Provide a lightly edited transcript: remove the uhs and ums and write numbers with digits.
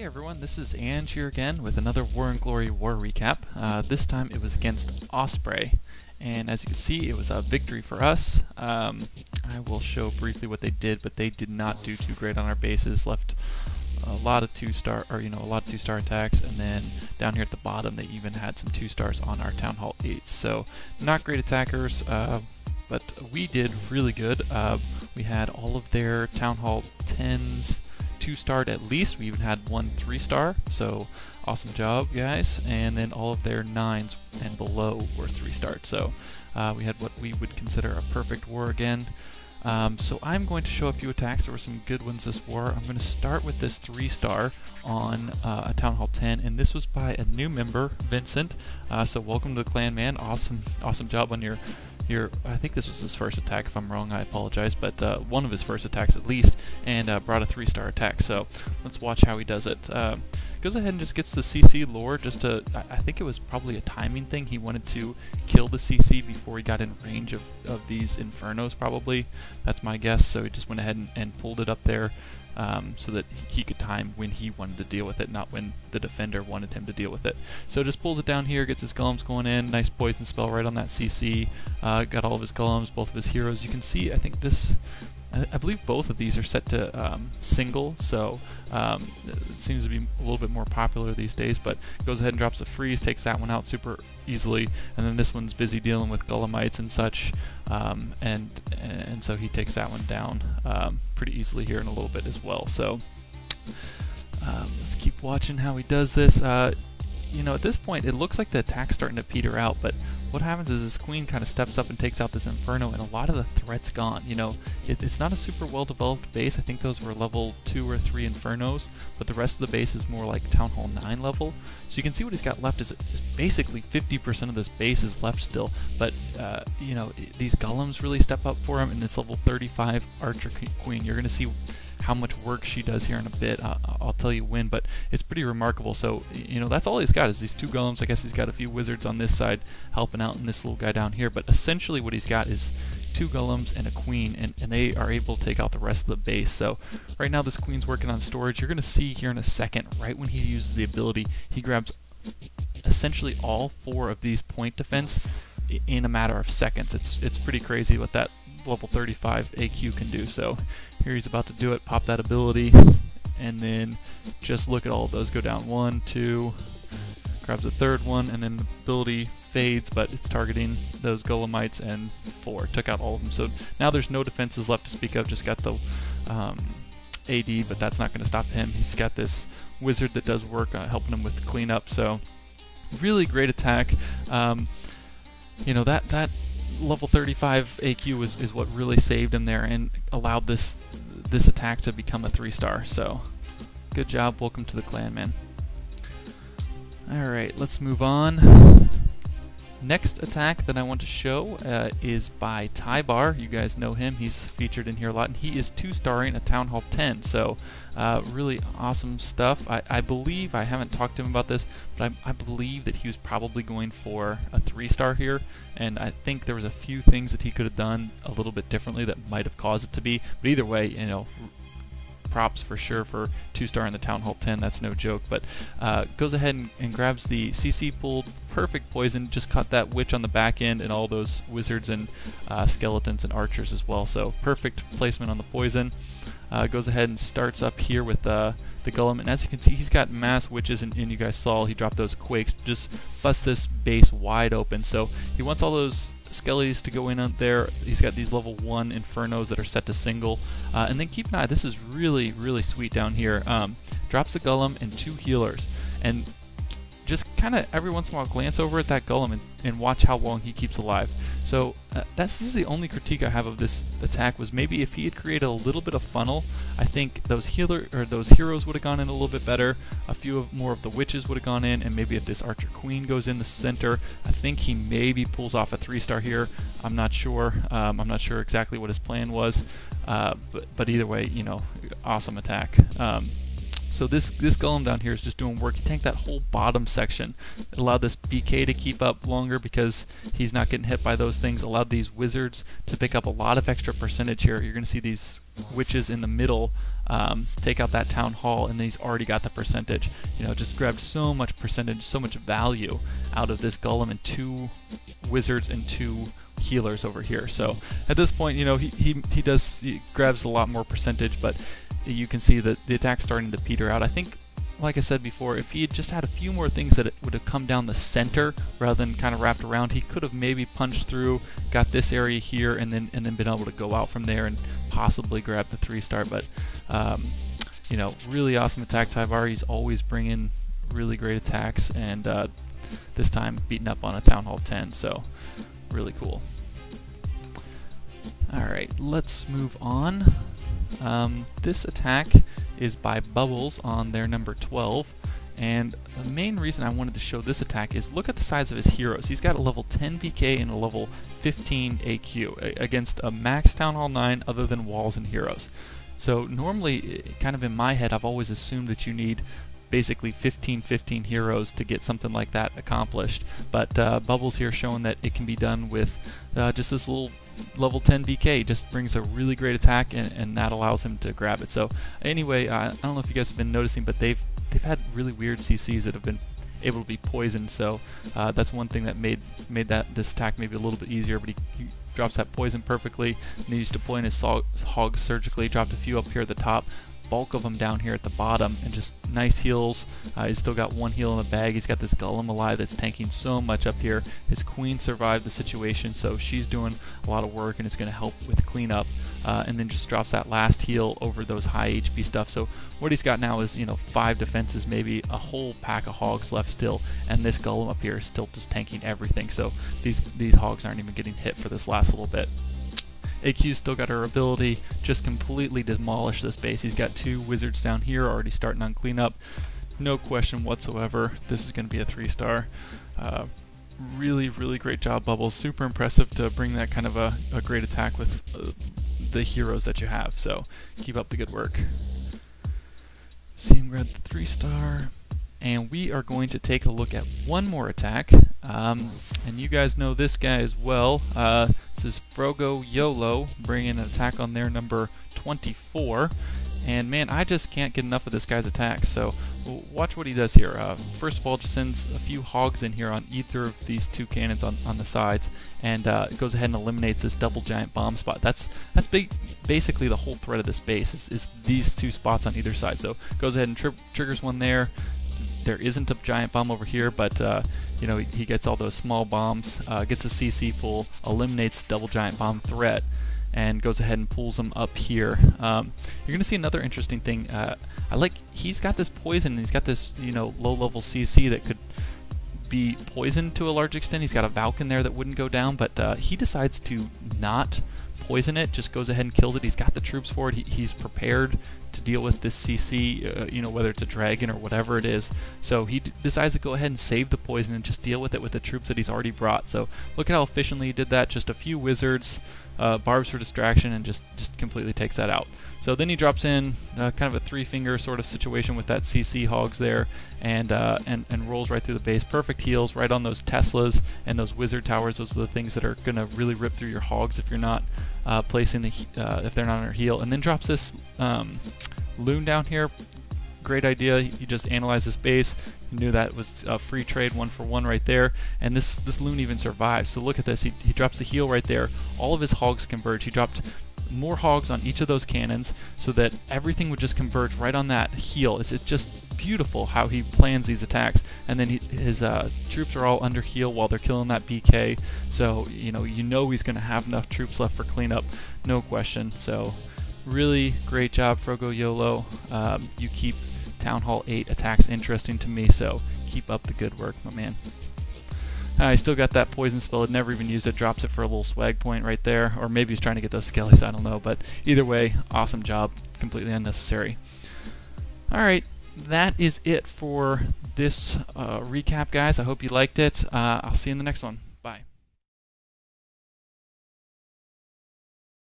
everyone, this is Ange here again with another War and Glory War recap. This time it was against Osprey, and as you can see it was a victory for us. I will show briefly what they did, but they did not do too great on our bases. Left a lot of two-star attacks, and then down here at the bottom they even had some 2-stars on our Town Hall 8s. So not great attackers, but we did really good. We had all of their Town Hall 10s 2-starred at least. We even had one 3-star, so awesome job, guys. And then all of their 9s and below were 3-starred. So we had what we would consider a perfect war again. So I'm going to show a few attacks. There were some good ones this war. I'm going to start with this 3-star on a Town Hall 10, and this was by a new member, Vincent. So welcome to the clan, man. Awesome job on your I think this was his first attack. If I'm wrong, I apologize, but one of his first attacks at least, and brought a 3-star attack. So let's watch how he does it. Goes ahead and just gets the CC lore just to, I think it was probably a timing thing. He wanted to kill the CC before he got in range of these Infernos, probably. That's my guess. So he just went ahead and pulled it up there so that he could time when he wanted to deal with it, not when the defender wanted him to deal with it. So just pulls it down here, gets his golems going in, nice poison spell right on that CC. Got all of his golems, both of his heroes. You can see, I think this, I believe both of these are set to single, so it seems to be a little bit more popular these days, but goes ahead and drops a freeze, takes that one out super easily, and then this one's busy dealing with Golemites and such, and so he takes that one down pretty easily here in a little bit as well. So let's keep watching how he does this. You know, at this point it looks like the attack's starting to peter out, but what happens is this queen kind of steps up and takes out this Inferno, and a lot of the threat's gone. You know, it's not a super well-developed base. I think those were level 2 or 3 Infernos, but the rest of the base is more like Town Hall 9 level. So you can see what he's got left is basically 50% of this base is left still. But, you know, these golems really step up for him, and this level 35 Archer Queen. You're going to see how much work she does here in a bit. I'll tell you when, but it's pretty remarkable. So, you know, that's all he's got is these 2 golems. I guess he's got a few wizards on this side helping out, and this little guy down here, but essentially what he's got is 2 golems and a queen, and they are able to take out the rest of the base. So right now this queen's working on storage. You're going to see here in a second, right when he uses the ability, he grabs essentially all 4 of these point defense in a matter of seconds. It's pretty crazy what that level 35 AQ can do. So here he's about to do it, pop that ability, and then just look at all of those go down. 1, 2, grabs a 3rd one, and then the ability fades, but it's targeting those Golemites, and 4 took out all of them. So now there's no defenses left to speak of, just got the AD, but that's not going to stop him. He's got this wizard that does work helping him with the cleanup. So really great attack. You know, that level 35 AQ is what really saved him there and allowed this attack to become a 3-star. So good job. Welcome to the clan, man. Alright, let's move on. Next attack that I want to show is by Tyebar. You guys know him. He's featured in here a lot, and he is 2-starring a Town Hall 10. So really awesome stuff. I believe, I haven't talked to him about this, but I believe that he was probably going for a 3-star here, and I think there was a few things that he could have done a little bit differently that might have caused it to be. But either way, you know, props for sure for 2-star in the Town Hall 10. That's no joke. But goes ahead and grabs the CC pulled, perfect poison, just caught that witch on the back end and all those wizards and skeletons and archers as well. So perfect placement on the poison. Goes ahead and starts up here with the golem, and as you can see he's got mass witches, and you guys saw he dropped those quakes, just bust this base wide open. So he wants all those skellies to go in on there. He's got these level 1 Infernos that are set to single, and then keep an eye, this is really sweet down here. Drops the golem and 2 healers, and just kind of every once in a while glance over at that golem and watch how long he keeps alive. So this is the only critique I have of this attack, was maybe if he had created a little bit of funnel, I think those heroes would have gone in a little bit better. A few more of the witches would have gone in, and maybe if this Archer Queen goes in the center, I think he maybe pulls off a 3-star here. I'm not sure. I'm not sure exactly what his plan was, but either way, you know, awesome attack. So this golem down here is just doing work. He tanked that whole bottom section. It allowed this BK to keep up longer because he's not getting hit by those things. Allowed these wizards to pick up a lot of extra percentage here. You're going to see these witches in the middle take out that town hall, and then he's already got the percentage. You know, just grabbed so much percentage, so much value out of this golem and 2 wizards and 2 healers over here. So at this point, you know, he grabs a lot more percentage, but you can see that the attack's starting to peter out. I think, like I said before, if he had just had a few more things that it would have come down the center rather than kind of wrapped around, he could have maybe punched through, got this area here, and then been able to go out from there and possibly grab the 3-star. But you know, really awesome attack. Tyebar, he's always bringing really great attacks, and this time beating up on a Town Hall 10, so really cool. Alright, let's move on. This attack is by Bubbles on their number 12, and the main reason I wanted to show this attack is look at the size of his heroes. He's got a level 10 BK and a level 15 AQ against a max Town Hall 9 other than walls and heroes. So normally, kind of in my head, I've always assumed that you need basically 15 heroes to get something like that accomplished, but Bubbles here showing that it can be done with just this little level 10 BK. Just brings a really great attack, and that allows him to grab it. So anyway, I don't know if you guys have been noticing, but they've had really weird CCs that have been able to be poisoned, so that's one thing that made this attack maybe a little bit easier. But he drops that poison perfectly, and he's deploying his Hogs surgically. Dropped a few up here at the top, bulk of them down here at the bottom, and just nice heals. He's still got 1 heal in the bag. He's got this golem alive that's tanking so much up here. His queen survived the situation, so she's doing a lot of work and is going to help with cleanup. And then just drops that last heal over those high HP stuff. So what he's got now is, you know, 5 defenses, maybe a whole pack of Hogs left still, and this golem up here is still just tanking everything. So these Hogs aren't even getting hit for this last little bit. AQ's still got her ability, just completely demolish this base. He's got 2 wizards down here already starting on cleanup. No question whatsoever, this is going to be a 3-star. Really, really great job, Bubbles. Super impressive to bring that kind of a great attack with the heroes that you have. So keep up the good work. See him grab the 3-star. And we are going to take a look at one more attack. And you guys know this guy as well. This is Froggo YOLO, bringing an attack on their number 24. And man, I just can't get enough of this guy's attacks. So watch what he does here. First of all, just sends a few Hogs in here on either of these 2 cannons on the sides, and goes ahead and eliminates this double giant bomb spot. That's basically the whole threat of this base is these 2 spots on either side. So goes ahead and triggers one there. There isn't a giant bomb over here, but you know, he gets all those small bombs, gets a CC full, eliminates double giant bomb threat, and goes ahead and pulls them up here. You're going to see another interesting thing. He's got this poison, and he's got this, you know, low-level CC that could be poisoned to a large extent. He's got a Valken there that wouldn't go down, but he decides to not poison it, just goes ahead and kills it. He's got the troops for it. He's prepared to deal with this CC, you know, whether it's a dragon or whatever it is. So he decides to go ahead and save the poison and just deal with it with the troops that he's already brought. So look at how efficiently he did that. Just a few wizards, barbs for distraction, and just completely takes that out. So then he drops in kind of a 3-finger sort of situation with that CC Hogs there, and rolls right through the base. Perfect heals right on those Teslas and those wizard towers. Those are the things that are going to really rip through your Hogs if you're not placing the if they're not on their heal. And then drops this loon down here. Great idea. You just analyze this base. You knew that was a free trade 1-for-1 right there, and this loon even survives. So look at this. He drops the heal right there. All of his Hogs converge. He dropped more Hogs on each of those cannons so that everything would just converge right on that heal. It's just beautiful how he plans these attacks. And then his troops are all under heal while they're killing that BK. So you know he's going to have enough troops left for cleanup, no question. So really great job, Froggo YOLO. You keep Town Hall 8 attacks interesting to me, so keep up the good work, my man. I still got that poison spell. I'd never even used it. Drops it for a little swag point right there, or maybe he's trying to get those skellies, I don't know. But either way, awesome job. Completely unnecessary. Alright, that is it for this recap, guys. I hope you liked it. I'll see you in the next one.